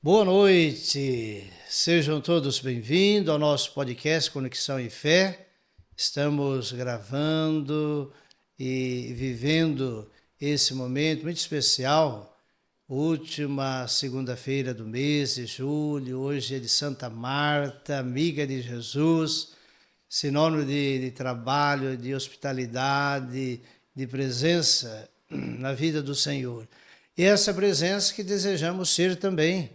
Boa noite, sejam todos bem-vindos ao nosso podcast Conexão e Fé. Estamos gravando e vivendo esse momento muito especial, última segunda-feira do mês de julho, hoje é de Santa Marta, amiga de Jesus, sinônimo de trabalho, de hospitalidade, de presença na vida do Senhor. E essa presença que desejamos ser também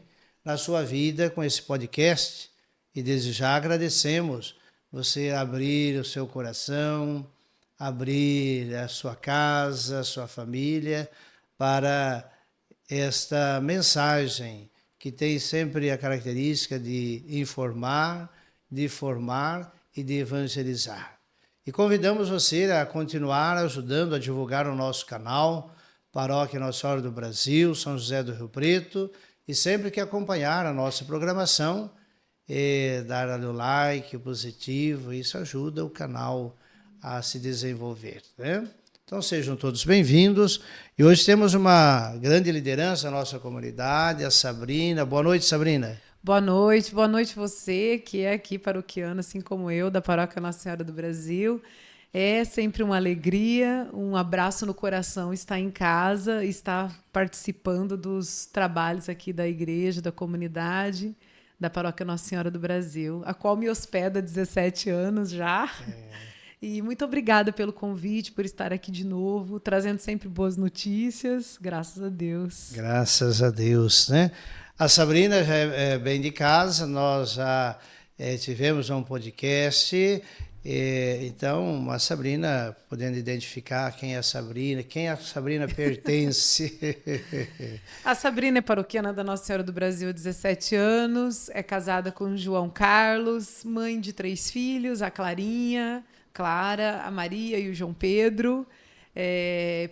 na sua vida com esse podcast, e desde já agradecemos você abrir o seu coração, abrir a sua casa, a sua família para esta mensagem que tem sempre a característica de informar, de formar e de evangelizar. E convidamos você a continuar ajudando a divulgar o nosso canal, Paróquia Nossa Senhora do Brasil, São José do Rio Preto, e sempre que acompanhar a nossa programação, dar ali o like, o positivo, isso ajuda o canal a se desenvolver, né? Então sejam todos bem-vindos. E hoje temos uma grande liderança na nossa comunidade, a Sabrina. Boa noite, Sabrina. Boa noite você que é aqui paroquiano, assim como eu, da Paróquia Nossa Senhora do Brasil. É sempre uma alegria, um abraço no coração estar em casa, estar participando dos trabalhos aqui da igreja, da comunidade, da Paróquia Nossa Senhora do Brasil, a qual me hospeda há 17 anos já. E muito obrigada pelo convite, por estar aqui de novo, trazendo sempre boas notícias, graças a Deus. Graças a Deus, né? A Sabrina já é bem de casa, nós já tivemos um podcast. Então, a Sabrina, podendo identificar quem a Sabrina pertence. A Sabrina é paroquiana da Nossa Senhora do Brasil há 17 anos, é casada com o João Carlos, mãe de 3 filhos, a Clarinha, Clara, a Maria e o João Pedro.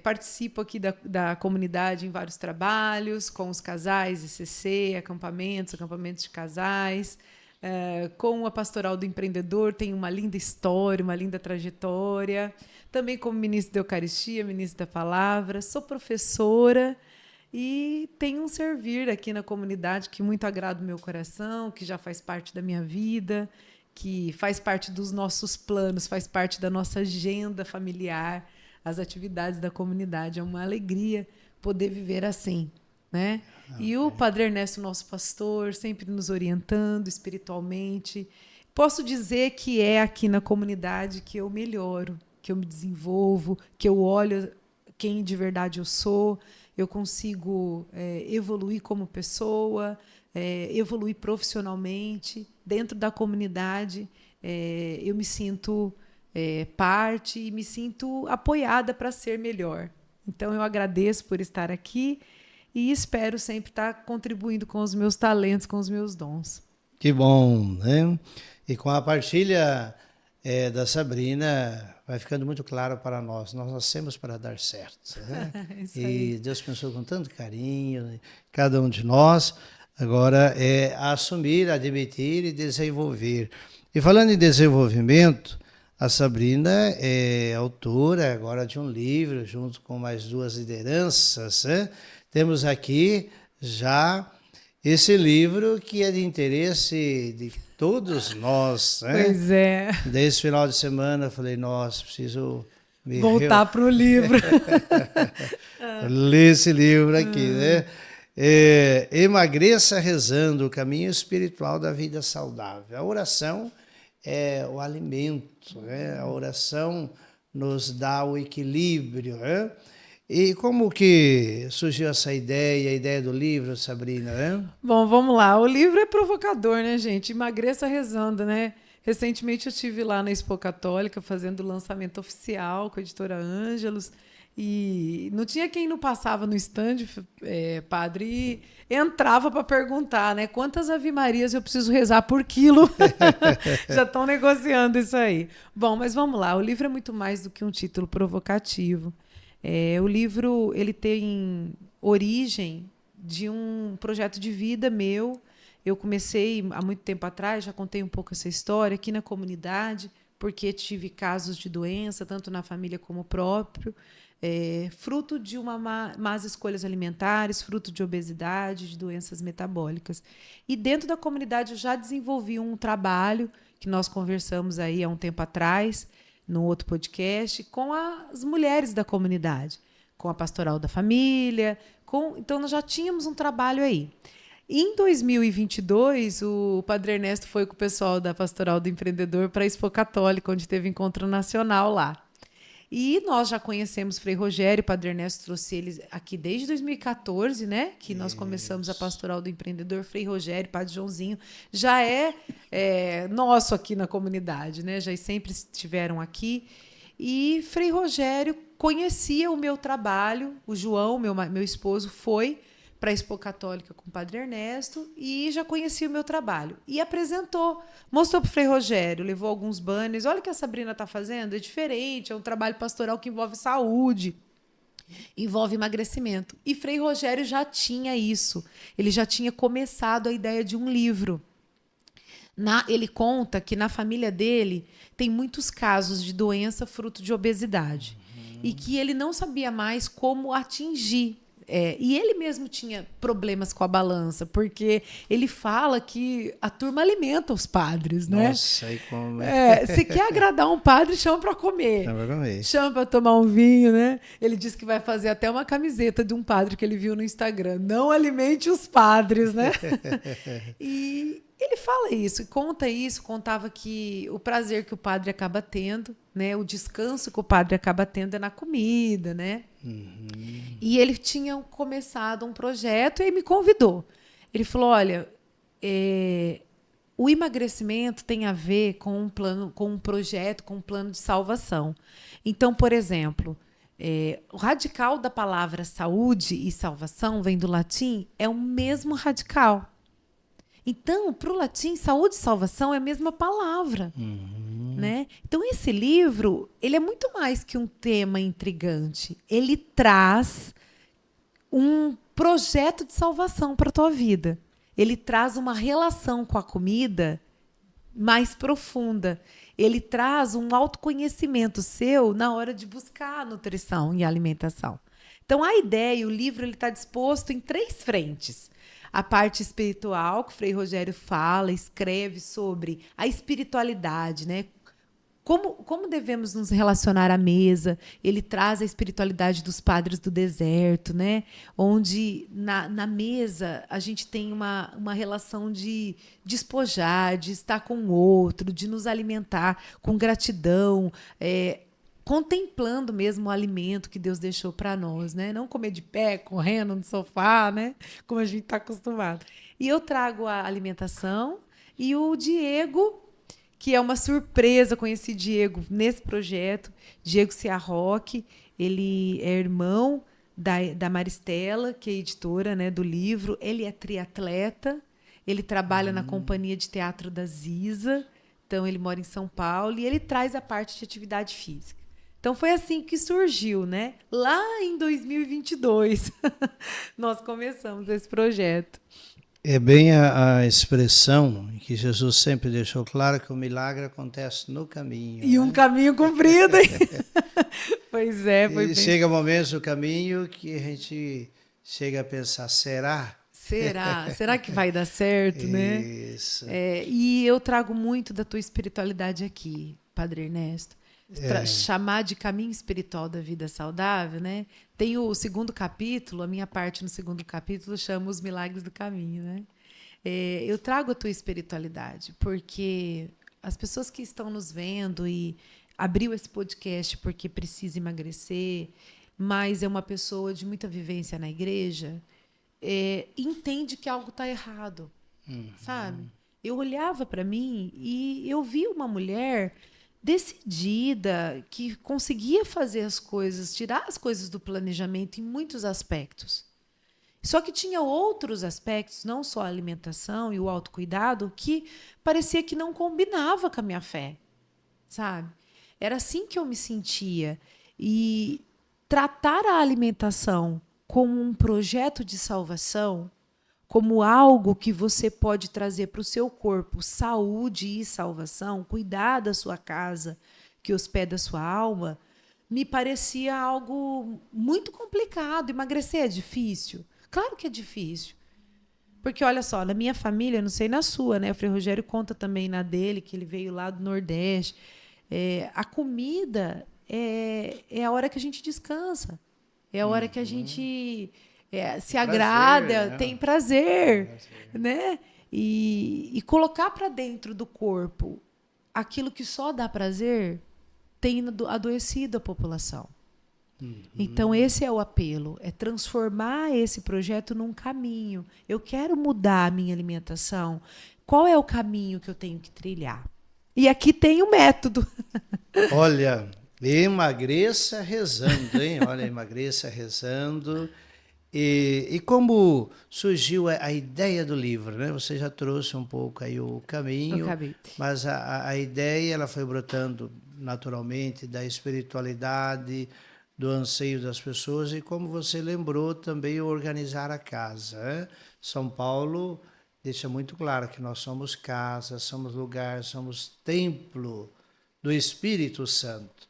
Participo aqui da comunidade em vários trabalhos, com os casais, ICC, acampamentos de casais. Com a Pastoral do Empreendedor, tenho uma linda história, uma linda trajetória. Também como ministro da Eucaristia, ministro da Palavra. Sou professora e tenho um servir aqui na comunidade que muito agrada o meu coração, que já faz parte da minha vida, que faz parte dos nossos planos, faz parte da nossa agenda familiar, as atividades da comunidade. É uma alegria poder viver assim, né? E o Padre Ernesto, nosso pastor, sempre nos orientando espiritualmente. Posso dizer que é aqui na comunidade que eu melhoro, que eu me desenvolvo, que eu olho quem de verdade eu sou, eu consigo evoluir como pessoa, evoluir profissionalmente. Dentro da comunidade, eu me sinto parte e me sinto apoiada para ser melhor. Então, eu agradeço por estar aqui e espero sempre estar contribuindo com os meus talentos, com os meus dons. Que bom, né? E com a partilha da Sabrina, vai ficando muito claro para nós. Nós nascemos para dar certo, né? E Deus pensou com tanto carinho, cada um de nós. Agora é assumir, admitir e desenvolver. E falando em desenvolvimento, a Sabrina é autora agora de um livro, junto com mais 2 lideranças, né? Temos aqui já esse livro que é de interesse de todos nós, né? Pois é. Desse final de semana eu falei, nossa, preciso voltar para o livro. Ler esse livro aqui, né? Emagreça rezando, o caminho espiritual da vida saudável. A oração é o alimento, né? A oração nos dá o equilíbrio, né? E como que surgiu essa ideia, a ideia do livro, Sabrina, né? Bom, vamos lá. O livro é provocador, né, gente? Emagreça rezando, né? Recentemente eu estive lá na Expo Católica fazendo o lançamento oficial com a editora Ângelos e não tinha quem não passava no stand, padre, e entrava para perguntar, né? Quantas Ave Marias eu preciso rezar por quilo? Já estão negociando isso aí. Bom, mas vamos lá. O livro é muito mais do que um título provocativo. O livro ele tem origem de um projeto de vida meu. Eu comecei há muito tempo atrás, já contei um pouco essa história, aqui na comunidade, porque tive casos de doença, tanto na família como próprio. fruto de más escolhas alimentares, fruto de obesidade, de doenças metabólicas. E dentro da comunidade eu já desenvolvi um trabalho que nós conversamos aí há um tempo atrás, no outro podcast, com as mulheres da comunidade, com a Pastoral da Família. Então, nós já tínhamos um trabalho aí. Em 2022, o Padre Ernesto foi com o pessoal da Pastoral do Empreendedor para a Expo Católica, onde teve encontro nacional lá. E nós já conhecemos Frei Rogério, o Padre Ernesto trouxe eles aqui desde 2014, né? Que nós começamos a Pastoral do Empreendedor. Frei Rogério, Padre Joãozinho, já nosso aqui na comunidade, né? Já sempre estiveram aqui. E Frei Rogério conhecia o meu trabalho, o João, meu esposo, foi para a Expo Católica com o Padre Ernesto e já conhecia o meu trabalho. E apresentou, mostrou para o Frei Rogério, levou alguns banners. Olha o que a Sabrina está fazendo, é diferente, é um trabalho pastoral que envolve saúde, envolve emagrecimento. E Frei Rogério já tinha isso, ele já tinha começado a ideia de um livro. Ele conta que na família dele tem muitos casos de doença fruto de obesidade e que ele não sabia mais como atingir. E ele mesmo tinha problemas com a balança, porque ele fala que a turma alimenta os padres, né? Nossa, aí como se quer agradar um padre, chama para comer. Chama para tomar um vinho, né? Ele disse que vai fazer até uma camiseta de um padre que ele viu no Instagram. Não alimente os padres, né? E ele fala isso, e conta isso, contava que o prazer que o padre acaba tendo, né? O descanso que o padre acaba tendo é na comida, né? E ele tinha começado um projeto e me convidou. Ele falou, olha, o emagrecimento tem a ver com um plano, com um projeto, com um plano de salvação. Então, por exemplo, o radical da palavra saúde e salvação vem do latim, é o mesmo radical. Então, para o latim, saúde e salvação é a mesma palavra. Né? Então, esse livro ele é muito mais que um tema intrigante. Ele traz um projeto de salvação para a tua vida. Ele traz uma relação com a comida mais profunda. Ele traz um autoconhecimento seu na hora de buscar a nutrição e a alimentação. Então, a ideia, o livro está disposto em 3 frentes. A parte espiritual, que o Frei Rogério fala, escreve sobre a espiritualidade, né? Como devemos nos relacionar à mesa. Ele traz a espiritualidade dos padres do deserto, né? Onde na mesa a gente tem uma relação de despojar, de estar com o outro, de nos alimentar com gratidão, contemplando mesmo o alimento que Deus deixou para nós, né? Não comer de pé, correndo no sofá, né? Como a gente está acostumado. E eu trago a alimentação e o Diego, que é uma surpresa, conheci Diego nesse projeto, Diego Ciarroque, ele é irmão da Maristela, que é editora, né, do livro, ele é triatleta, ele trabalha na companhia de teatro da Ziza, então ele mora em São Paulo e ele traz a parte de atividade física. Então, foi assim que surgiu, né? Lá em 2022, nós começamos esse projeto. É bem a expressão que Jesus sempre deixou claro que o milagre acontece no caminho. E um caminho comprido. Pois é. Foi bem... Chega momentos no caminho que a gente chega a pensar, será? Será que vai dar certo, né? Isso. E eu trago muito da tua espiritualidade aqui, Padre Ernesto. Chamar de caminho espiritual da vida saudável, né? Tem o 2º capítulo, a minha parte no 2º capítulo chama Os Milagres do Caminho, né? Eu trago a tua espiritualidade porque as pessoas que estão nos vendo e abriu esse podcast porque precisa emagrecer, mas é uma pessoa de muita vivência na igreja, entende que algo está errado, sabe? Eu olhava para mim e eu vi uma mulher decidida, que conseguia fazer as coisas, tirar as coisas do planejamento em muitos aspectos. Só que tinha outros aspectos, não só a alimentação e o autocuidado, que parecia que não combinava com a minha fé, sabe? Era assim que eu me sentia. E tratar a alimentação como um projeto de salvação, como algo que você pode trazer para o seu corpo saúde e salvação, cuidar da sua casa, que hospeda a sua alma, me parecia algo muito complicado. Emagrecer é difícil? Claro que é difícil. Porque, olha só, na minha família, não sei na sua, né? O Frei Rogério conta também na dele, que ele veio lá do Nordeste. A comida é a hora que a gente descansa. É a hora que a gente se agrada, prazer, né? tem prazer, né? E colocar para dentro do corpo aquilo que só dá prazer tem adoecido a população. Então, esse é o apelo, é transformar esse projeto num caminho. Eu quero mudar a minha alimentação. Qual é o caminho que eu tenho que trilhar? E aqui tem o método. Olha, emagreça rezando, hein? Olha, emagreça rezando. E como surgiu a ideia do livro, né? Você já trouxe um pouco aí o Eu caminho, acabei. mas a ideia ela foi brotando naturalmente da espiritualidade, do anseio das pessoas e como você lembrou também organizar a casa, né? São Paulo deixa muito claro que nós somos casa, somos lugar, somos templo do Espírito Santo.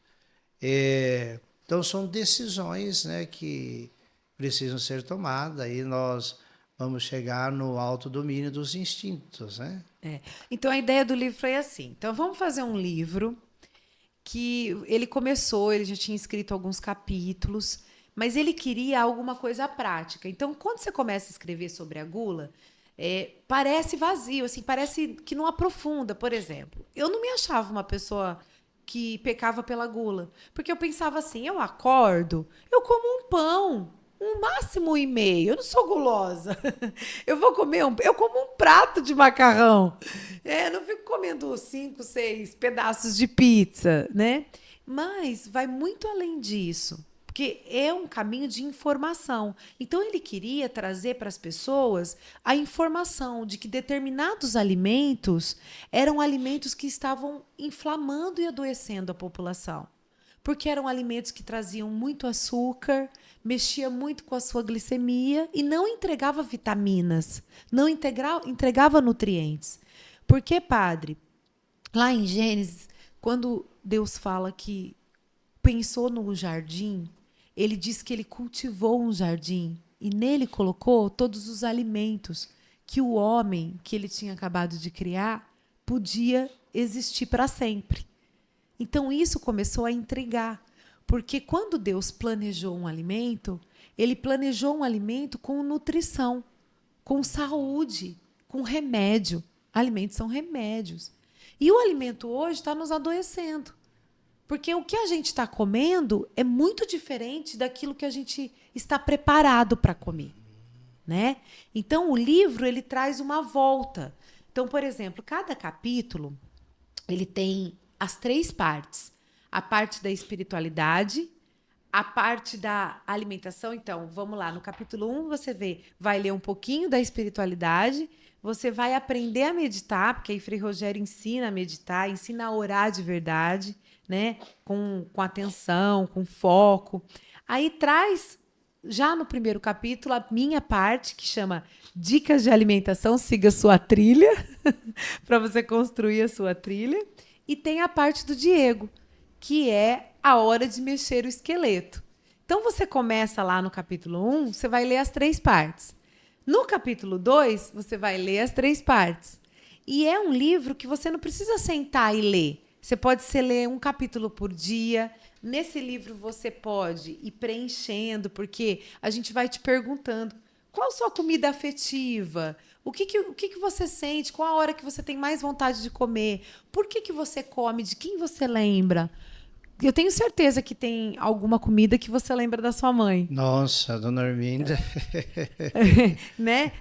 Então são decisões, né, que precisam ser tomadas e nós vamos chegar no alto domínio dos instintos, né? Então, a ideia do livro foi assim. Então, vamos fazer um livro que ele começou, ele já tinha escrito alguns capítulos, mas ele queria alguma coisa prática. Então, quando você começa a escrever sobre a gula, parece vazio, assim, parece que não aprofunda. Por exemplo, eu não me achava uma pessoa que pecava pela gula, porque eu pensava assim, eu acordo, eu como um pão, um máximo e meio, eu não sou gulosa. Eu vou comer eu como um prato de macarrão. Eu não fico comendo 5, 6 pedaços de pizza, né? Mas vai muito além disso, porque é um caminho de informação. Então ele queria trazer para as pessoas a informação de que determinados alimentos eram alimentos que estavam inflamando e adoecendo a população. Porque eram alimentos que traziam muito açúcar, mexia muito com a sua glicemia e não entregava vitaminas, não entregava nutrientes. Porque, padre, lá em Gênesis, quando Deus fala que pensou no jardim, ele diz que ele cultivou um jardim e nele colocou todos os alimentos que o homem que ele tinha acabado de criar podia existir para sempre. Então isso começou a intrigar, porque quando Deus planejou um alimento, ele planejou um alimento com nutrição, com saúde, com remédio. Alimentos são remédios. E o alimento hoje está nos adoecendo. Porque o que a gente está comendo é muito diferente daquilo que a gente está preparado para comer, né? Então o livro ele traz uma volta. Então, por exemplo, cada capítulo ele tem as 3 partes: a parte da espiritualidade, a parte da alimentação. Então, vamos lá, no capítulo 1 você vai ler um pouquinho da espiritualidade, você vai aprender a meditar, porque aí Frei Rogério ensina a meditar, ensina a orar de verdade, né? Com atenção, com foco. Aí traz, já no primeiro capítulo, a minha parte, que chama Dicas de Alimentação, siga sua trilha, para você construir a sua trilha. E tem a parte do Diego, que é a hora de mexer o esqueleto. Então, você começa lá no capítulo 1, você vai ler as 3 partes. No capítulo 2, você vai ler as 3 partes. E é um livro que você não precisa sentar e ler. Você pode ler um capítulo por dia. Nesse livro, você pode ir preenchendo, porque a gente vai te perguntando qual a sua comida afetiva? O que você sente? Qual a hora que você tem mais vontade de comer? Por que você come? De quem você lembra? Eu tenho certeza que tem alguma comida que você lembra da sua mãe. Nossa, dona Arminda. Né?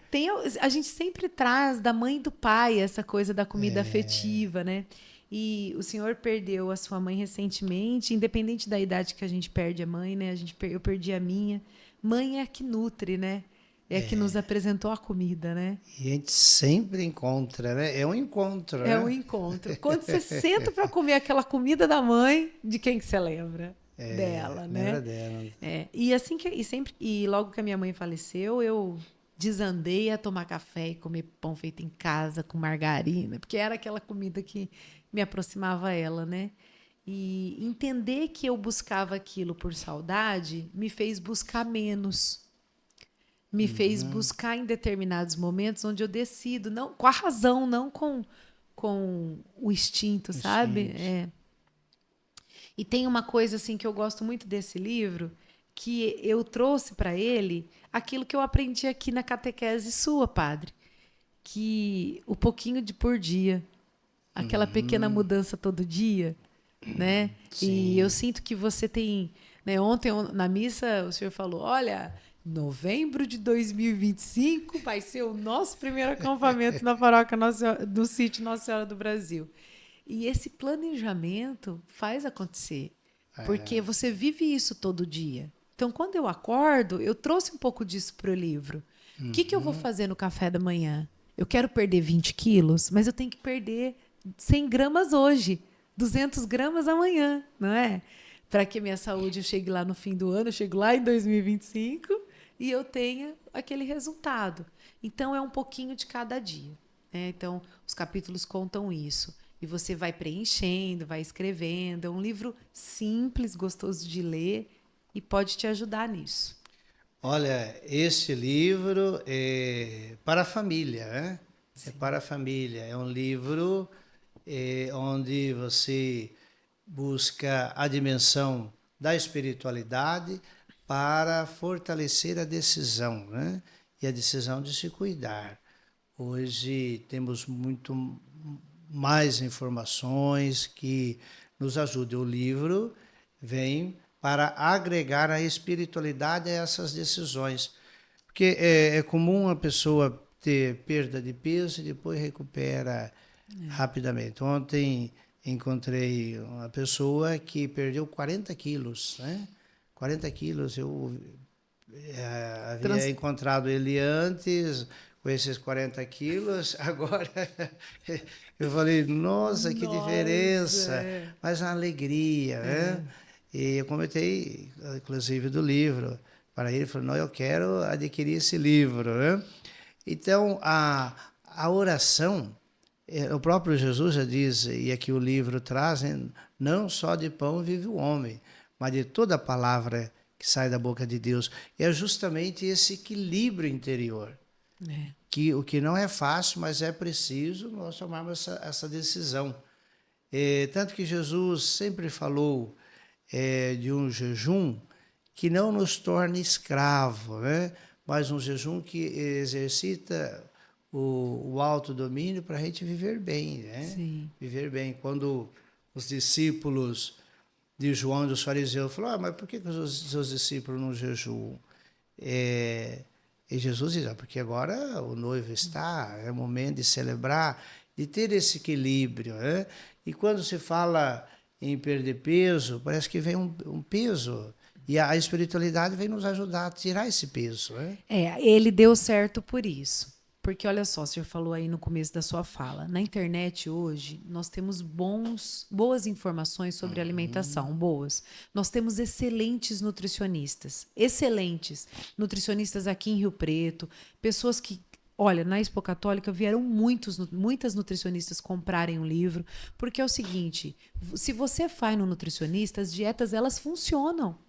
A gente sempre traz da mãe e do pai essa coisa da comida afetiva, né? E o senhor perdeu a sua mãe recentemente, independente da idade que a gente perde a mãe, né? Eu perdi a minha. Mãe é a que nutre, né? É a que nos apresentou a comida, né? E a gente sempre encontra, né? É um encontro, É né? um encontro. Quando você senta para comer aquela comida da mãe, de quem que você lembra? Dela, né? Lembra dela. E logo que a minha mãe faleceu, eu desandei a tomar café e comer pão feito em casa com margarina, porque era aquela comida que me aproximava a ela, né? E entender que eu buscava aquilo por saudade me fez buscar menos. Me fez buscar em determinados momentos onde eu decido, não com a razão, não com o instinto, sabe? Instinto. E tem uma coisa assim que eu gosto muito desse livro, que eu trouxe para ele aquilo que eu aprendi aqui na catequese sua, padre, que o pouquinho de por dia, aquela pequena mudança todo dia, né? E eu Sim. sinto que você tem, né? Ontem na missa o senhor falou, olha, novembro de 2025 vai ser o nosso primeiro acampamento na paróquia do sítio Nossa Senhora do Brasil. E esse planejamento faz acontecer, porque você vive isso todo dia. Então, quando eu acordo, eu trouxe um pouco disso para o livro. O que eu vou fazer no café da manhã? Eu quero perder 20 quilos, mas eu tenho que perder 100 gramas hoje, 200 gramas amanhã, não é? Para que minha saúde chegue lá no fim do ano, eu chego lá em 2025 e eu tenha aquele resultado. Então, é um pouquinho de cada dia, né? Então, os capítulos contam isso. E você vai preenchendo, vai escrevendo. É um livro simples, gostoso de ler e pode te ajudar nisso. Olha, este livro é para a família, né? É para a família. É um livro onde você busca a dimensão da espiritualidade para fortalecer a decisão, né? E a decisão de se cuidar. Hoje temos muito mais informações que nos ajudem. O livro vem para agregar a espiritualidade a essas decisões. Porque é comum a pessoa ter perda de peso e depois recupera rapidamente. Ontem encontrei uma pessoa que perdeu 40 quilos, né? 40 quilos, eu havia encontrado ele antes com esses 40 quilos, agora eu falei, nossa, que Nossa, diferença, mas a alegria, né? E eu comentei, inclusive, do livro para ele, falou, não, eu quero adquirir esse livro, né? Então, a oração, o próprio Jesus já diz, e aqui o livro traz, né, não só de pão vive o homem, mas de toda a palavra que sai da boca de Deus. É justamente esse equilíbrio interior. O que não é fácil, mas é preciso nós tomarmos essa decisão. Tanto que Jesus sempre falou de um jejum que não nos torne escravo, né? Mas um jejum que exercita o autodomínio para a gente viver bem, né? Sim. Viver bem. Quando os discípulos de João e dos fariseus falaram, mas por que os seus discípulos não jejuam? E Jesus diz, porque agora o noivo está, é o momento de celebrar, de ter esse equilíbrio, né? E quando se fala em perder peso, parece que vem um peso. E a espiritualidade vem nos ajudar a tirar esse peso, né? Ele deu certo por isso. Porque olha só, o senhor falou aí no começo da sua fala, na internet hoje nós temos boas informações sobre alimentação, boas. Nós temos excelentes nutricionistas aqui em Rio Preto, pessoas que, olha, na Expo Católica vieram muitas nutricionistas comprarem um livro, porque é o seguinte, se você vai no nutricionista, as dietas elas funcionam.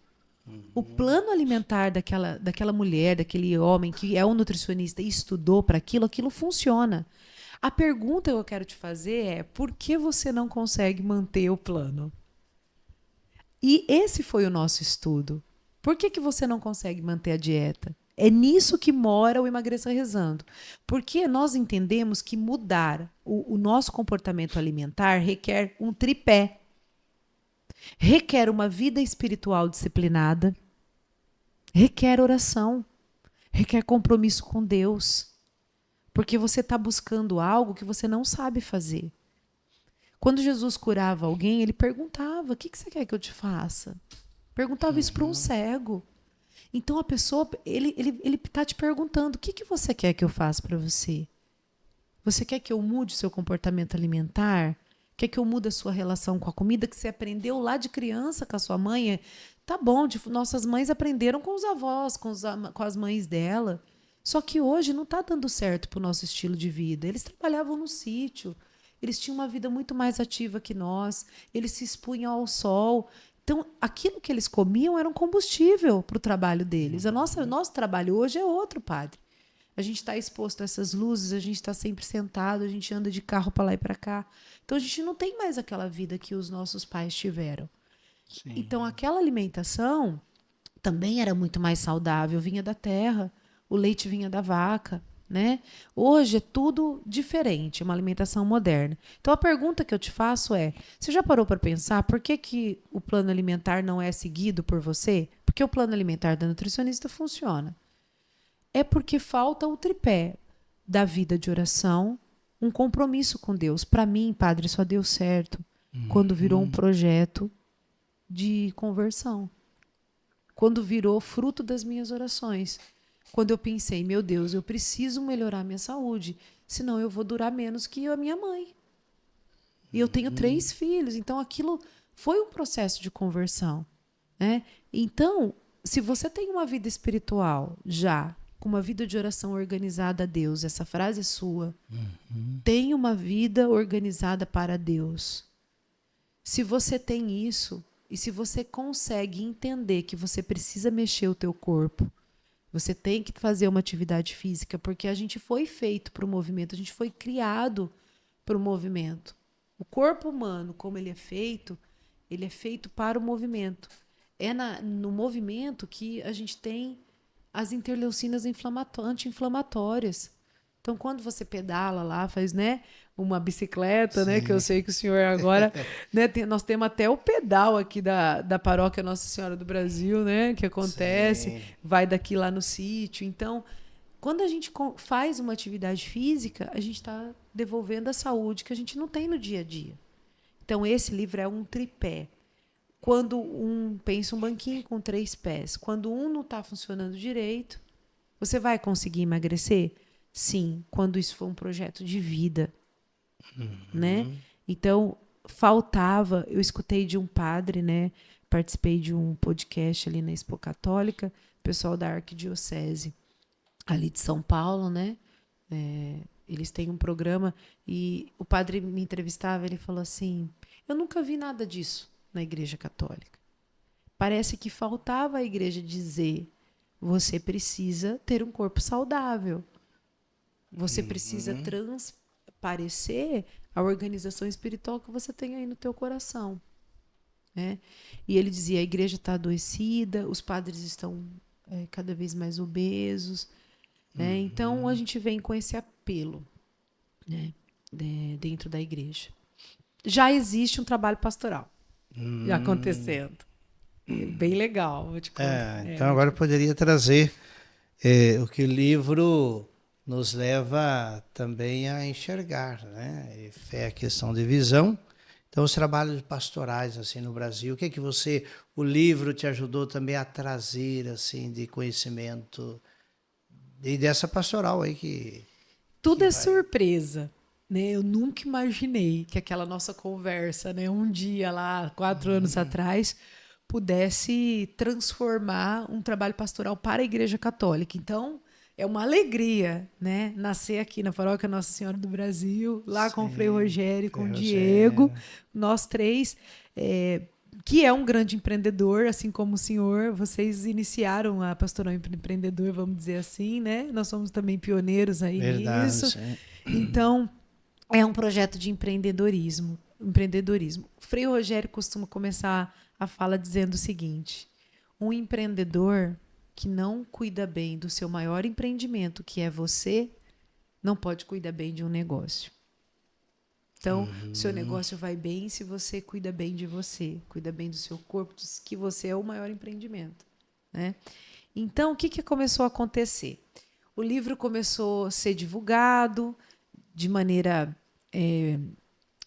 O plano alimentar daquela mulher, daquele homem que é um nutricionista e estudou para aquilo funciona. A pergunta que eu quero te fazer é: por que você não consegue manter o plano? E esse foi o nosso estudo. Por que você não consegue manter a dieta? É nisso que mora o Emagreça Rezando. Porque nós entendemos que mudar o nosso comportamento alimentar requer um tripé. Requer uma vida espiritual disciplinada, requer oração, requer compromisso com Deus, porque você está buscando algo que você não sabe fazer. Quando Jesus curava alguém, ele perguntava, o que você quer que eu te faça? Perguntava isso para um cego. Então a pessoa, ele está te perguntando, o que você quer que eu faça para você? Você quer que eu mude o seu comportamento alimentar? Quer que eu mude a sua relação com a comida que você aprendeu lá de criança com a sua mãe? Tá bom, nossas mães aprenderam com os avós, com as mães dela. Só que hoje não está dando certo para o nosso estilo de vida. Eles trabalhavam no sítio. Eles tinham uma vida muito mais ativa que nós, eles se expunham ao sol. Então, aquilo que eles comiam era um combustível para o trabalho deles. Nosso trabalho hoje é outro, padre. A gente está exposto a essas luzes, a gente está sempre sentado, a gente anda de carro para lá e para cá. Então, a gente não tem mais aquela vida que os nossos pais tiveram. Sim. Então, aquela alimentação também era muito mais saudável, vinha da terra, o leite vinha da vaca, né? Hoje é tudo diferente, uma alimentação moderna. Então, a pergunta que eu te faço é, você já parou para pensar por que o plano alimentar não é seguido por você? Porque o plano alimentar da nutricionista funciona. É porque falta o tripé da vida de oração, um compromisso com Deus. Para mim, padre, só deu certo quando virou um projeto de conversão. Quando virou fruto das minhas orações. Quando eu pensei, meu Deus, eu preciso melhorar minha saúde, senão eu vou durar menos que a minha mãe. E eu tenho 3 filhos, então aquilo foi um processo de conversão, né? Então, se você tem uma vida espiritual já, com uma vida de oração organizada a Deus, essa frase é sua, tenha uma vida organizada para Deus. Se você tem isso, e se você consegue entender que você precisa mexer o teu corpo, você tem que fazer uma atividade física, porque a gente foi feito para o movimento, a gente foi criado para o movimento. O corpo humano, como ele é feito para o movimento. É no movimento que a gente tem as interleucinas anti-inflamatórias. Então, quando você pedala lá, faz, né, uma bicicleta, né, que eu sei que o senhor agora... né, nós temos até o pedal aqui da paróquia Nossa Senhora do Brasil, né, que acontece, Sim. vai daqui lá no sítio. Então, quando a gente faz uma atividade física, a gente está devolvendo a saúde que a gente não tem no dia a dia. Então, esse livro é um tripé. Quando pensa um banquinho com 3 pés, quando um não está funcionando direito, você vai conseguir emagrecer? Sim, quando isso for um projeto de vida, né? Então, eu escutei de um padre, né? Participei de um podcast ali na Expo Católica, pessoal da Arquidiocese ali de São Paulo, né? Eles têm um programa e o padre me entrevistava, ele falou assim, eu nunca vi nada disso na Igreja Católica. Parece que faltava a igreja dizer, você precisa ter um corpo saudável. Você precisa transparecer a organização espiritual que você tem aí no teu coração. Né? E ele dizia, a igreja está adoecida, os padres estão cada vez mais obesos. Né? Então, a gente vem com esse apelo, né, dentro da igreja. Já existe um trabalho pastoral acontecendo. Bem legal, vou te contar. Então, agora eu poderia trazer o que o livro nos leva também a enxergar, né? E fé é questão de visão. Então, os trabalhos pastorais assim no Brasil, o que o livro te ajudou também a trazer assim de conhecimento e dessa pastoral aí que tudo é surpresa, né? Eu nunca imaginei que aquela nossa conversa, né, um dia lá, 4 anos atrás, pudesse transformar um trabalho pastoral para a Igreja Católica. Então, é uma alegria, né? Nascer aqui na Paróquia Nossa Senhora do Brasil, lá com o Frei Rogério, com o Diego, nós 3, que é um grande empreendedor, assim como o senhor. Vocês iniciaram a Pastoral Empreendedor, vamos dizer assim, né? Nós somos também pioneiros aí nisso. Sim. Então, é um projeto de empreendedorismo. O Frei Rogério costuma começar a fala dizendo o seguinte, um empreendedor que não cuida bem do seu maior empreendimento, que é você, não pode cuidar bem de um negócio. Então, o seu negócio vai bem se você cuida bem de você, cuida bem do seu corpo, que você é o maior empreendimento. Né? Então, o que começou a acontecer? O livro começou a ser divulgado de maneira...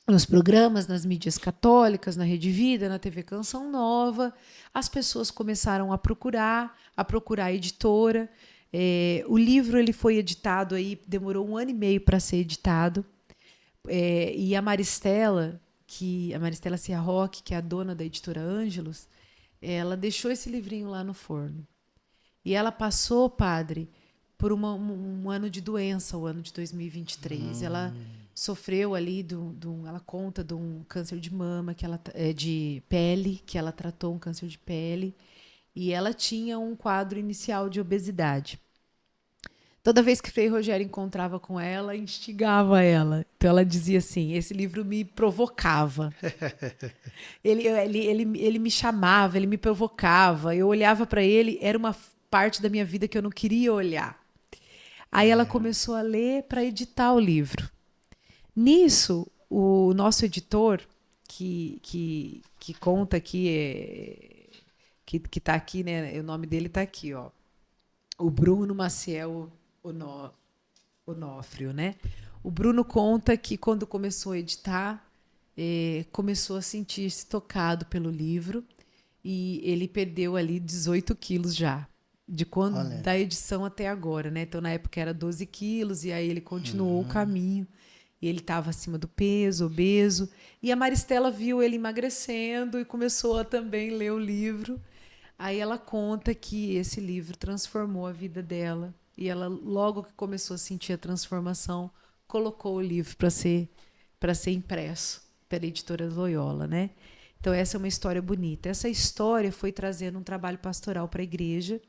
nos programas, nas mídias católicas, na Rede Vida, na TV Canção Nova, as pessoas começaram a procurar a editora. O livro ele foi editado, aí, demorou 1 ano e meio para ser editado. E a Maristela Ciarroque, que é a dona da editora Ângelos, ela deixou esse livrinho lá no forno. E ela passou, padre, por um ano de doença, o ano de 2023. Ela sofreu ali, ela conta de um câncer de mama, de pele, que ela tratou um câncer de pele, e ela tinha um quadro inicial de obesidade. Toda vez que Frei Rogério encontrava com ela, instigava ela. Então ela dizia assim, esse livro me provocava. Ele me chamava, ele me provocava. Eu olhava para ele, era uma parte da minha vida que eu não queria olhar. Aí ela começou a ler para editar o livro. Nisso, o nosso editor, que conta aqui, que está aqui, né? O nome dele está aqui, ó. O Bruno Maciel Onofrio, né? O Bruno conta que quando começou a editar, começou a sentir-se tocado pelo livro e ele perdeu ali 18 quilos já, da edição até agora, né? Então, na época era 12 quilos e aí ele continuou o caminho e ele estava acima do peso, obeso. E a Maristela viu ele emagrecendo e começou a também ler o livro. Aí ela conta que esse livro transformou a vida dela. E ela, logo que começou a sentir a transformação, colocou o livro para ser impresso pela editora Loyola, né? Então, essa é uma história bonita. Essa história foi trazendo um trabalho pastoral para a igreja.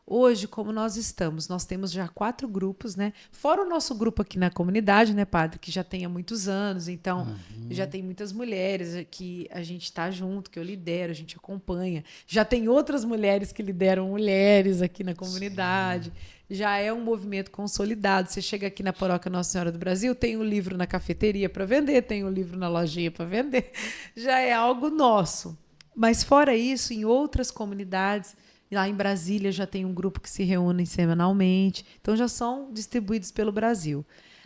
Hoje, como nós estamos, nós temos já 4 grupos, né? Fora o nosso grupo aqui na comunidade, né, padre, que já tem há muitos anos. Então, já tem muitas mulheres que a gente está junto, que eu lidero, a gente acompanha. Já tem outras mulheres que lideram mulheres aqui na comunidade. Sim. Já é um movimento consolidado. Você chega aqui na Paróquia Nossa Senhora do Brasil, tem um livro na cafeteria para vender, tem um livro na lojinha para vender. Já é algo nosso. Mas fora isso, em outras comunidades, lá em Brasília já tem um grupo que se reúne semanalmente. Então já são distribuídos pelo Brasil.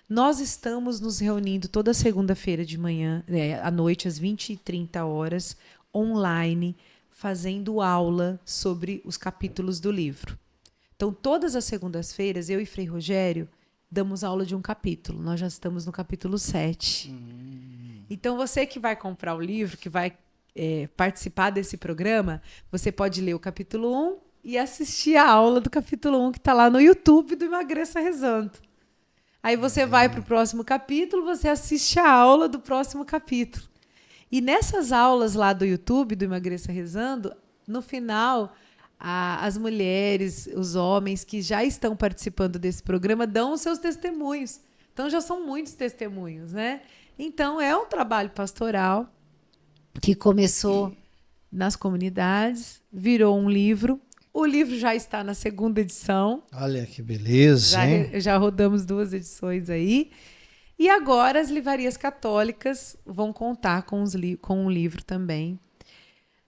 Nós estamos nos reunindo toda segunda-feira de manhã, à noite, às 20h30, online, fazendo aula sobre os capítulos do livro. Então, todas as segundas-feiras, eu e Frei Rogério damos aula de um capítulo. Nós já estamos no capítulo 7. Então, você que vai comprar o livro, que vai participar desse programa, você pode ler o capítulo 1 e assistir a aula do capítulo 1 que está lá no YouTube do Emagreça Rezando. Aí você vai para o próximo capítulo, você assiste a aula do próximo capítulo. E nessas aulas lá do YouTube do Emagreça Rezando, no final, as mulheres, os homens que já estão participando desse programa dão os seus testemunhos. Então já são muitos testemunhos, né? Então é um trabalho pastoral que começou nas comunidades, virou um livro. O livro já está na 2ª edição. Olha que beleza, hein? Já rodamos 2 edições aí. E agora as livrarias católicas vão contar com um livro também.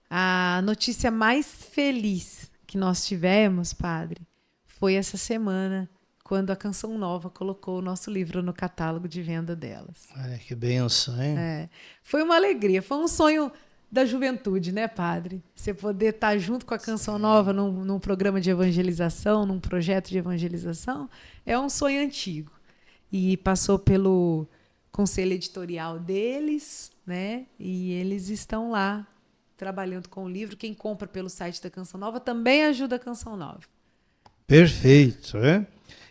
A notícia mais feliz que nós tivemos, padre, foi essa semana, quando a Canção Nova colocou o nosso livro no catálogo de venda delas. Olha que bênção, hein? Foi uma alegria, foi um sonho da juventude, né, padre? Você poder estar junto com a Canção Nova num programa de evangelização, num projeto de evangelização, é um sonho antigo. E passou pelo conselho editorial deles, né? E eles estão lá trabalhando com o livro. Quem compra pelo site da Canção Nova também ajuda a Canção Nova. Perfeito, é?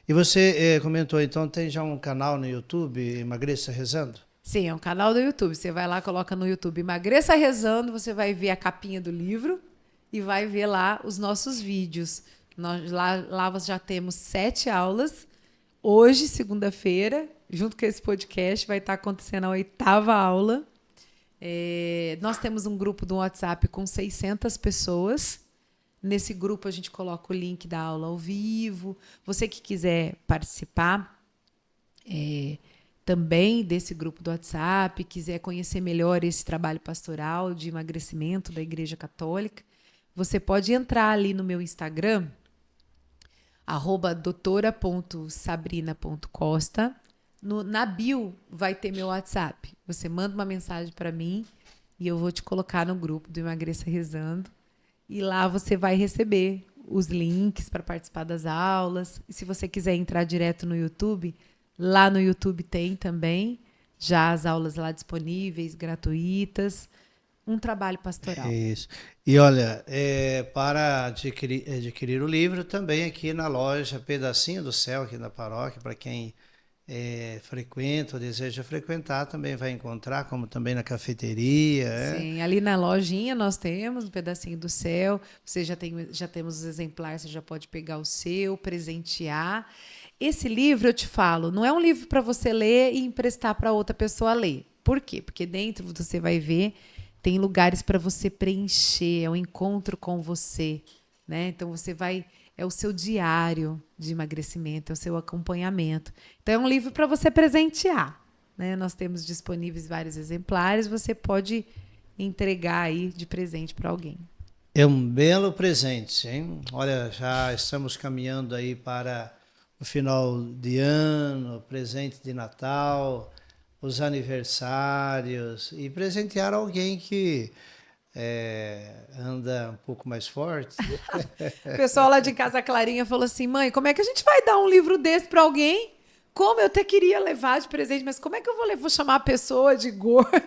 E você comentou, então, tem já um canal no YouTube, Emagreça Rezando? Sim, é um canal do YouTube. Você vai lá, coloca no YouTube Emagreça Rezando, você vai ver a capinha do livro e vai ver lá os nossos vídeos. Lá já temos 7 aulas. Hoje, segunda-feira, junto com esse podcast, vai estar acontecendo a 8ª aula. Nós temos um grupo do WhatsApp com 600 pessoas. Nesse grupo a gente coloca o link da aula ao vivo. Você que quiser participar também desse grupo do WhatsApp, quiser conhecer melhor esse trabalho pastoral de emagrecimento da Igreja Católica, você pode entrar ali no meu Instagram, @doutora.sabrina.costa. Na bio vai ter meu WhatsApp. Você manda uma mensagem para mim e eu vou te colocar no grupo do Emagreça Rezando. E lá você vai receber os links para participar das aulas. E se você quiser entrar direto no YouTube, lá no YouTube tem também já as aulas lá disponíveis, gratuitas. um trabalho pastoral. Isso. E olha, para adquirir o livro, também aqui na loja Pedacinho do Céu, aqui na paróquia, para quem frequenta ou deseja frequentar, também vai encontrar, como também na cafeteria. Sim, ali na lojinha nós temos um pedacinho do céu, você já temos os exemplares, você já pode pegar o seu, presentear. Esse livro, eu te falo, não é um livro para você ler e emprestar para outra pessoa ler. Por quê? Porque dentro você vai ver, tem lugares para você preencher, é um encontro com você, né? Então você vai, é o seu diário de emagrecimento, é o seu acompanhamento. Então é um livro para você presentear, né? Nós temos disponíveis vários exemplares, você pode entregar aí de presente para alguém. É um belo presente, hein? Olha, já estamos caminhando aí para o final de ano, presente de Natal, os aniversários e presentear alguém que anda um pouco mais forte. O pessoal lá de casa, a Clarinha, falou assim: mãe, como é que a gente vai dar um livro desse para alguém? Como eu até queria levar de presente, mas como é que eu vou chamar a pessoa de gorda?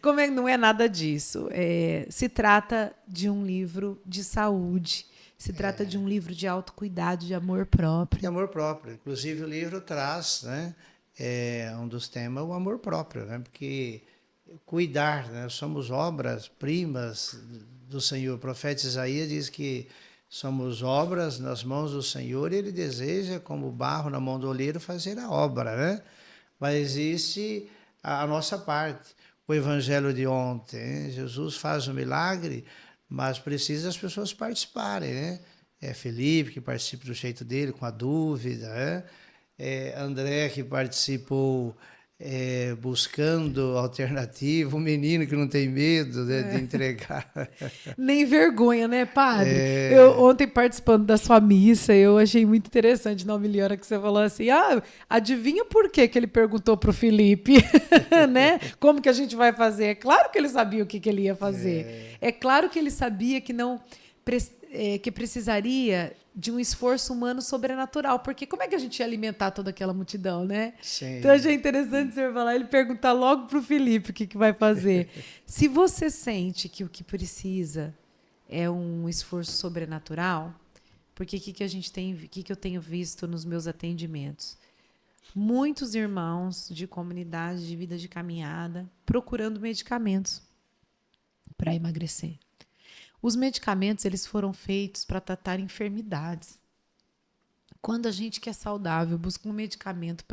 Como é que não é nada disso? Se trata de um livro de saúde, se trata de um livro de autocuidado, de amor próprio. De amor próprio. Inclusive o livro traz, né, um dos temas, o amor próprio, né? Porque cuidar, né? Somos obras-primas do Senhor. O profeta Isaías diz que somos obras nas mãos do Senhor e Ele deseja, como barro na mão do oleiro, fazer a obra, né? Mas existe a nossa parte. O evangelho de ontem, hein? Jesus faz um milagre, mas precisa as pessoas participarem, né? Felipe, que participa do jeito dele, com a dúvida, né? André, que participou buscando alternativa, um menino que não tem medo, né, de entregar. Nem vergonha, né, padre? Eu, ontem, participando da sua missa, eu achei muito interessante na homilia que você falou assim, adivinha por que ele perguntou para o Felipe, né? Como que a gente vai fazer? É claro que ele sabia o que ele ia fazer. É claro que ele sabia que que precisaria de um esforço humano sobrenatural, porque como é que a gente ia alimentar toda aquela multidão, né? Sim. Então, achei interessante você falar, ele perguntar logo para o Felipe o que vai fazer. Se você sente que o que precisa é um esforço sobrenatural, porque que eu tenho visto nos meus atendimentos? Muitos irmãos de comunidade de vida de caminhada procurando medicamentos para emagrecer. Os medicamentos, eles foram feitos para tratar enfermidades. Quando a gente que é saudável busca um medicamento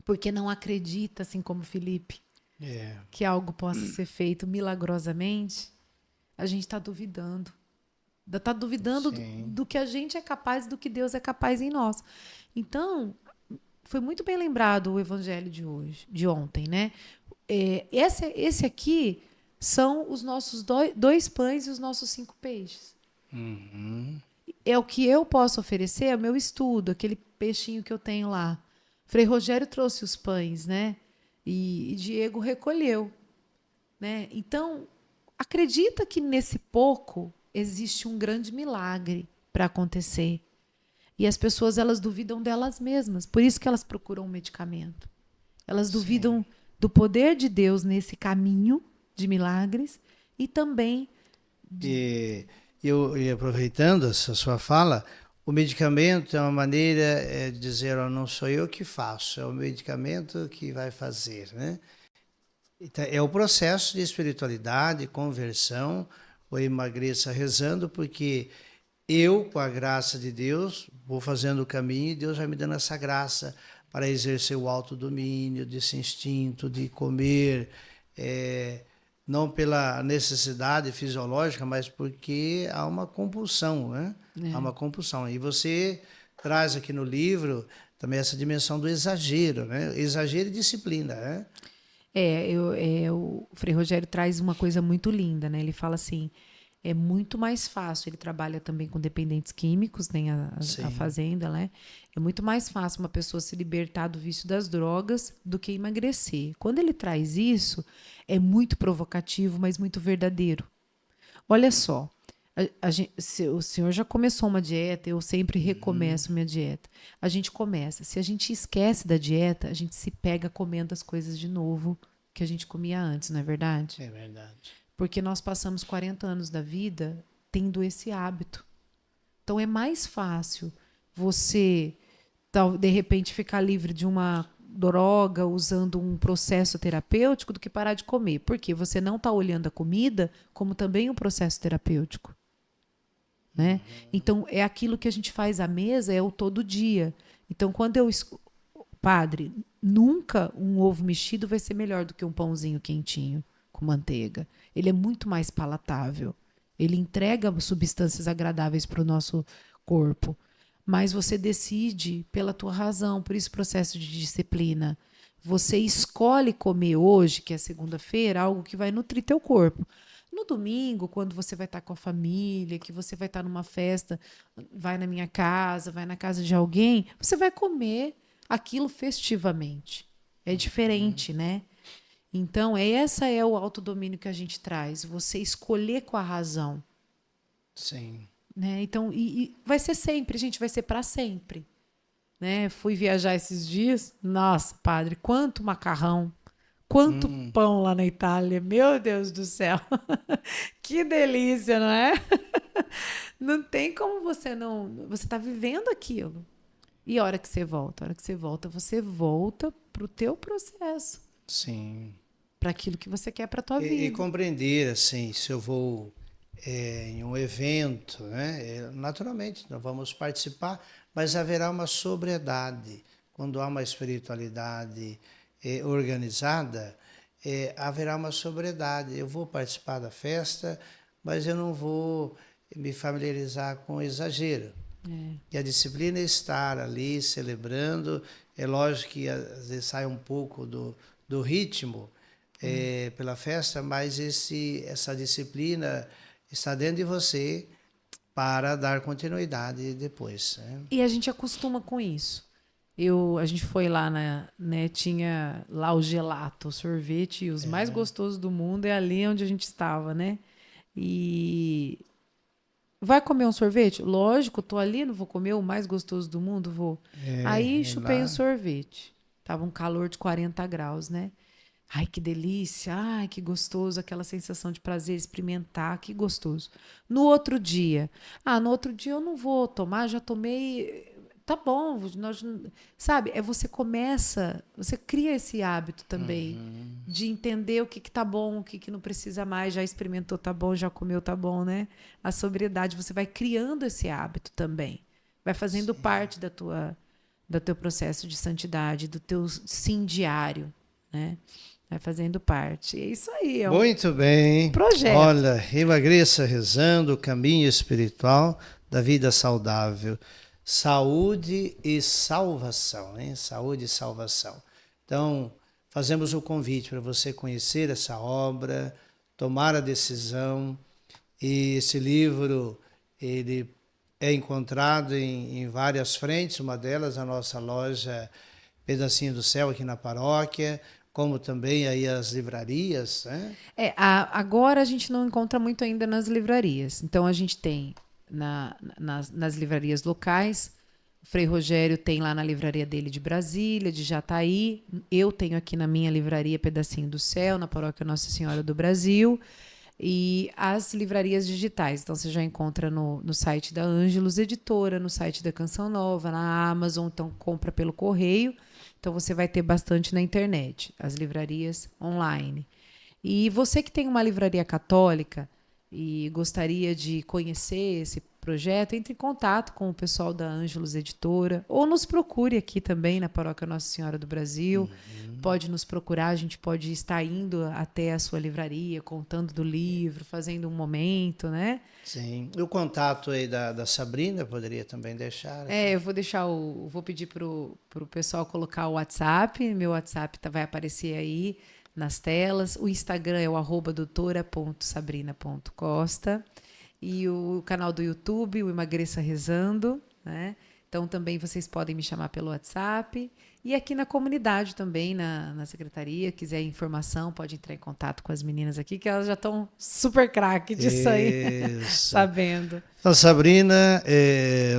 porque não acredita, assim como Felipe, que algo possa ser feito milagrosamente, a gente está duvidando. Está duvidando do que a gente é capaz, do que Deus é capaz em nós. Então, foi muito bem lembrado o evangelho de ontem, né? Esse aqui são os nossos 2 pães e os nossos 5 peixes. Uhum. É o que eu posso oferecer, é o meu estudo, aquele peixinho que eu tenho lá. Frei Rogério trouxe os pães, né? E Diego recolheu, né? Então, acredita que nesse pouco existe um grande milagre para acontecer. E as pessoas, elas duvidam delas mesmas. Por isso que elas procuram um medicamento. Elas duvidam do poder de Deus nesse caminho de milagres e também E aproveitando essa sua fala, o medicamento é uma maneira de dizer, não sou eu que faço, é o medicamento que vai fazer, né? Então, é o processo de espiritualidade, conversão, ou emagreça rezando, porque eu, com a graça de Deus, vou fazendo o caminho e Deus vai me dando essa graça para exercer o autodomínio, desse instinto de comer, não pela necessidade fisiológica, mas porque há uma compulsão, né? Há uma compulsão. E você traz aqui no livro também essa dimensão do exagero, né? Exagero e disciplina, né? O Frei Rogério traz uma coisa muito linda, né? Ele fala assim, é muito mais fácil, ele trabalha também com dependentes químicos, tem a fazenda, né? É muito mais fácil uma pessoa se libertar do vício das drogas do que emagrecer. Quando ele traz isso, é muito provocativo, mas muito verdadeiro. Olha só, o senhor já começou uma dieta, eu sempre recomeço minha dieta. A gente começa, se a gente esquece da dieta, a gente se pega comendo as coisas de novo que a gente comia antes, não é verdade? É verdade. Porque nós passamos 40 anos da vida tendo esse hábito. Então é mais fácil você, de repente, ficar livre de uma droga usando um processo terapêutico do que parar de comer. Porque você não está olhando a comida como também um processo terapêutico. Né? Então, é aquilo que a gente faz à mesa, é o todo dia. Então, quando padre, nunca um ovo mexido vai ser melhor do que um pãozinho quentinho com manteiga. Ele é muito mais palatável. Ele entrega substâncias agradáveis para o nosso corpo. Mas você decide pela tua razão, por isso processo de disciplina. Você escolhe comer hoje, que é segunda-feira, algo que vai nutrir teu corpo. No domingo, quando você vai estar com a família, que você vai estar numa festa, vai na minha casa, vai na casa de alguém, você vai comer aquilo festivamente. É diferente, né? Então, essa é o autodomínio que a gente traz. Você escolher com a razão. Sim. Né? Então, e vai ser sempre, gente, vai ser para sempre. Né? Fui viajar esses dias. Nossa, padre, quanto macarrão. Quanto pão lá na Itália, meu Deus do céu. Que delícia, não é? Não tem como você não... Você está vivendo aquilo. E a hora que você volta? A hora que você volta para o teu processo. Sim. Para aquilo que você quer para a tua vida. E compreender, assim, se eu vou em um evento, né? Naturalmente, nós vamos participar, mas haverá uma sobriedade. Quando há uma espiritualidade organizada, haverá uma sobriedade. Eu vou participar da festa, mas eu não vou me familiarizar com o exagero. E a disciplina é estar ali celebrando. É lógico que às vezes sai um pouco do ritmo pela festa, mas essa disciplina está dentro de você para dar continuidade depois. Né? E a gente acostuma com isso. A gente foi lá, né, tinha lá o gelato, o sorvete, e os mais gostosos do mundo é ali onde a gente estava, né? E vai comer um sorvete? Lógico, tô ali, não vou comer o mais gostoso do mundo, vou. Aí chupei o sorvete. Tava um calor de 40 graus, né? Ai, que delícia, ai, que gostoso, aquela sensação de prazer, experimentar, que gostoso. No outro dia eu não vou tomar, já tomei, tá bom, sabe? Você você cria esse hábito também de entender o que tá bom, o que não precisa mais, já experimentou, tá bom, já comeu, tá bom, né? A sobriedade, você vai criando esse hábito também, vai fazendo parte do teu processo de santidade, do teu sim diário, né? Vai fazendo parte. É isso aí. Muito bem. Projeto. Olha, emagreça rezando o caminho espiritual da vida saudável. Saúde e salvação, hein? Saúde e salvação. Então, fazemos o convite para você conhecer essa obra, tomar a decisão. E esse livro, ele é encontrado em várias frentes, uma delas a nossa loja Pedacinho do Céu aqui na paróquia, como também aí as livrarias, né? Agora a gente não encontra muito ainda nas livrarias. Então a gente tem nas livrarias locais. O Frei Rogério tem lá na livraria dele de Brasília, de Jataí. Eu tenho aqui na minha livraria Pedacinho do Céu, na paróquia Nossa Senhora do Brasil. E as livrarias digitais. Então você já encontra no site da Ângelos Editora, no site da Canção Nova, na Amazon. Então compra pelo correio. Então, você vai ter bastante na internet, as livrarias online. E você que tem uma livraria católica e gostaria de conhecer esse projeto, entre em contato com o pessoal da Ângelos Editora ou nos procure aqui também na Paróquia Nossa Senhora do Brasil. Pode nos procurar, a gente pode estar indo até a sua livraria, contando do livro, fazendo um momento, né? Sim. E o contato aí da Sabrina, poderia também deixar? Eu vou pedir pro pessoal colocar o WhatsApp. Meu WhatsApp vai aparecer aí nas telas. O Instagram é o @doutora.sabrina.costa. E o canal do YouTube, o Emagreça Rezando, né? Então, também vocês podem me chamar pelo WhatsApp. E aqui na comunidade também, na secretaria, quiser informação, pode entrar em contato com as meninas aqui, que elas já estão super craque disso aí, sabendo. Então, Sabrina,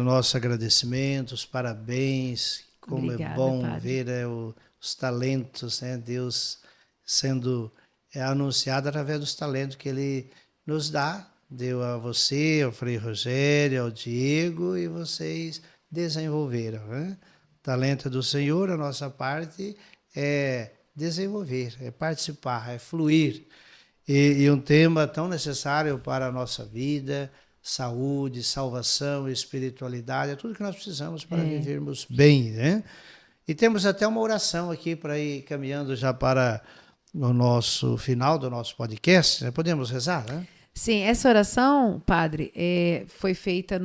nosso agradecimento, os parabéns. Como obrigada, é bom padre. Ver os talentos, né? Deus sendo anunciada através dos talentos que Ele nos dá. Deu a você, ao Frei Rogério, ao Diego, e vocês desenvolveram, né? O talento do Senhor, a nossa parte é desenvolver, é participar, é fluir. E um tema tão necessário para a nossa vida, saúde, salvação, espiritualidade, é tudo que nós precisamos para vivermos bem, né? E temos até uma oração aqui para ir caminhando já para o nosso final do nosso podcast, né? Podemos rezar, né? Sim, essa oração, padre, foi feita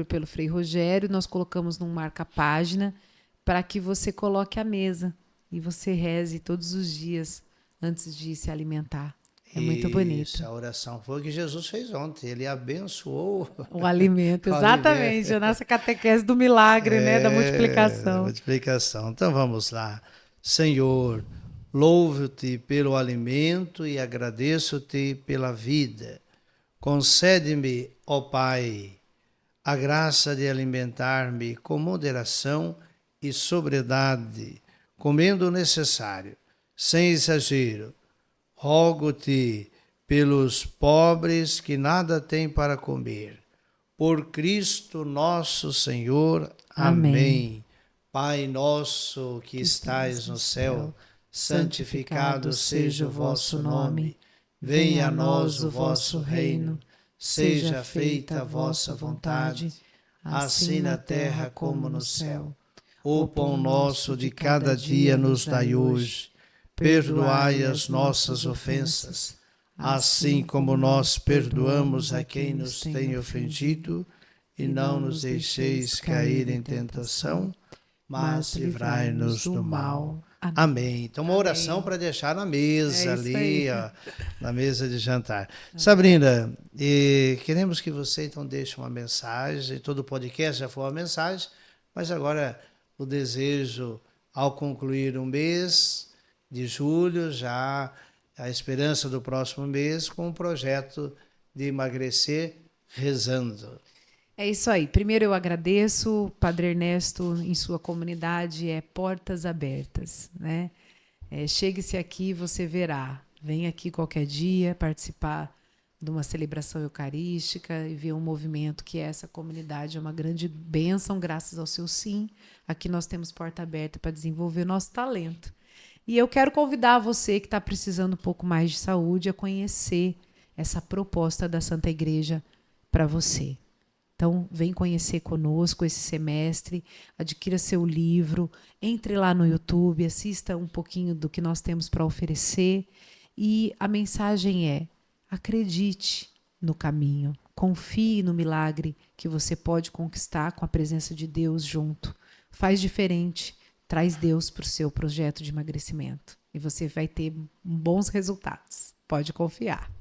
pelo Frei Rogério. Nós colocamos num marca-página para que você coloque a mesa e você reze todos os dias antes de se alimentar. É muito bonito. A oração foi o que Jesus fez ontem. Ele abençoou o alimento. Exatamente, a nossa catequese do milagre, né, da multiplicação. Multiplicação. Então vamos lá. Senhor, louvo-te pelo alimento e agradeço-te pela vida. Concede-me, ó Pai, a graça de alimentar-me com moderação e sobriedade, comendo o necessário, sem exagero. Rogo-te pelos pobres que nada têm para comer. Por Cristo nosso Senhor. Amém. Pai nosso que estais no céu, santificado seja o vosso nome. Venha a nós o vosso reino. Seja feita a vossa vontade, assim na terra como no céu. O pão nosso de cada dia nos dai hoje. Perdoai as nossas ofensas, assim como nós perdoamos a quem nos tem ofendido, e não nos deixeis cair em tentação, mas livrai-nos do mal. Amém. Então, uma oração para deixar na mesa ali, ó, na mesa de jantar. Sabrina, queremos que você então deixe uma mensagem. Todo o podcast já foi uma mensagem, mas agora o desejo, ao concluir um mês de julho, já a esperança do próximo mês, com um projeto de emagrecer rezando. É isso aí. Primeiro eu agradeço, Padre Ernesto, em sua comunidade, portas abertas, né? Chegue-se aqui, você verá. Vem aqui qualquer dia participar de uma celebração eucarística e ver um movimento que essa comunidade é uma grande bênção, graças ao seu sim. Aqui nós temos porta aberta para desenvolver nosso talento. E eu quero convidar você que está precisando um pouco mais de saúde a conhecer essa proposta da Santa Igreja para você. Então, vem conhecer conosco esse semestre, adquira seu livro, entre lá no YouTube, assista um pouquinho do que nós temos para oferecer. E a mensagem é: acredite no caminho, confie no milagre que você pode conquistar com a presença de Deus junto. Faz diferente. Traz Deus para o seu projeto de emagrecimento. E você vai ter bons resultados. Pode confiar.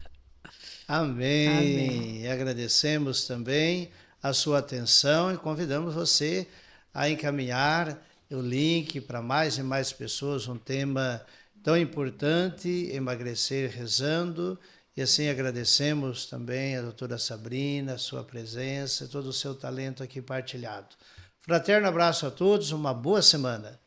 Amém. Amém. E agradecemos também a sua atenção e convidamos você a encaminhar o link para mais e mais pessoas, um tema tão importante, emagrecer rezando. E assim agradecemos também a doutora Sabrina, a sua presença, todo o seu talento aqui partilhado. Fraterno abraço a todos, uma boa semana.